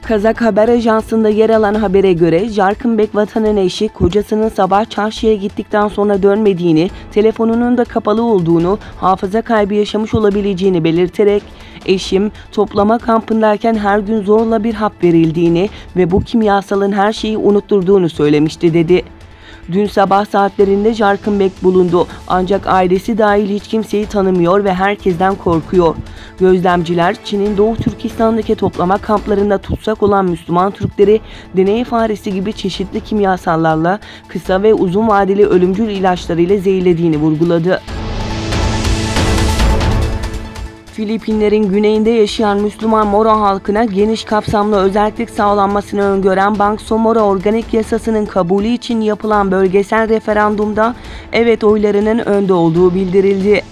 Kazak haber ajansında yer alan habere göre Jarkınbek Vatan'ın eşi kocasının sabah çarşıya gittikten sonra dönmediğini, telefonunun da kapalı olduğunu, hafıza kaybı yaşamış olabileceğini belirterek "Eşim toplama kampındayken her gün zorla bir hap verildiğini ve bu kimyasalın her şeyi unutturduğunu söylemişti" dedi. Dün sabah saatlerinde Jarkınbek bulundu ancak ailesi dahil hiç kimseyi tanımıyor ve herkesten korkuyor. Gözlemciler Çin'in Doğu Türkistan'daki toplama kamplarında tutsak olan Müslüman Türkleri deney faresi gibi çeşitli kimyasallarla kısa ve uzun vadeli ölümcül ilaçlarıyla zehirlediğini vurguladı. Filipinlerin güneyinde yaşayan Müslüman Moro halkına geniş kapsamlı özellik sağlanmasını öngören Bangsamoro Organik Yasası'nın kabulü için yapılan bölgesel referandumda evet oylarının önde olduğu bildirildi.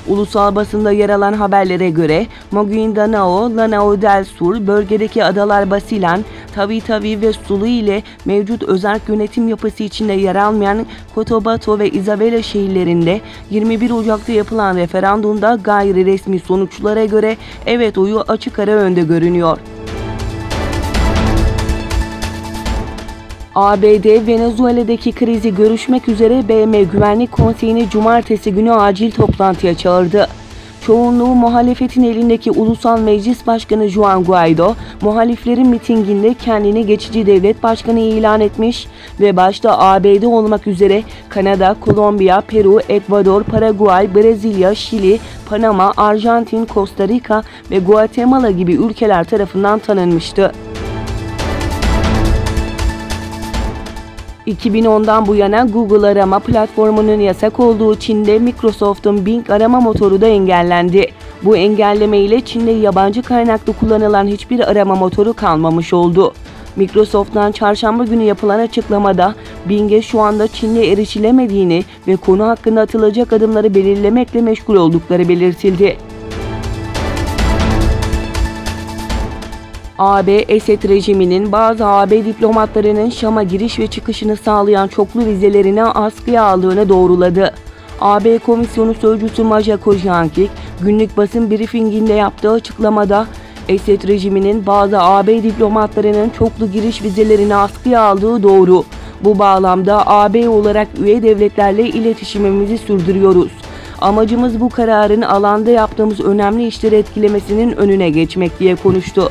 Ulusal basında yer alan haberlere göre Maguindanao, Lanao del Sur, bölgedeki adalar Basilan, Tawi-Tawi ve Sulu ile mevcut özerk yönetim yapısı içinde yer almayan Cotabato ve Isabela şehirlerinde 21 Ocak'ta yapılan referandumda gayri resmi sonuçlara göre evet oyu açık ara önde görünüyor. ABD, Venezuela'daki krizi görüşmek üzere BM Güvenlik Konseyi'ni cumartesi günü acil toplantıya çağırdı. Çoğunluğu muhalefetin elindeki Ulusal Meclis Başkanı Juan Guaido, muhaliflerin mitinginde kendini geçici devlet başkanı ilan etmiş ve başta ABD olmak üzere Kanada, Kolombiya, Peru, Ekvador, Paraguay, Brezilya, Şili, Panama, Arjantin, Costa Rica ve Guatemala gibi ülkeler tarafından tanınmıştı. 2010'dan bu yana Google arama platformunun yasak olduğu Çin'de Microsoft'un Bing arama motoru da engellendi. Bu engelleme ile Çin'de yabancı kaynaklı kullanılan hiçbir arama motoru kalmamış oldu. Microsoft'tan çarşamba günü yapılan açıklamada Bing'e şu anda Çin'le erişilemediğini ve konu hakkında atılacak adımları belirlemekle meşgul oldukları belirtildi. AB, Esed rejiminin bazı AB diplomatlarının Şam'a giriş ve çıkışını sağlayan çoklu vizelerini askıya aldığını doğruladı. AB Komisyonu Sözcüsü Maja Kojyankic, günlük basın briefinginde yaptığı açıklamada, Esed rejiminin bazı AB diplomatlarının çoklu giriş vizelerini askıya aldığı doğru. Bu bağlamda AB olarak üye devletlerle iletişimimizi sürdürüyoruz. Amacımız bu kararın alanda yaptığımız önemli işleri etkilemesinin önüne geçmek diye konuştu.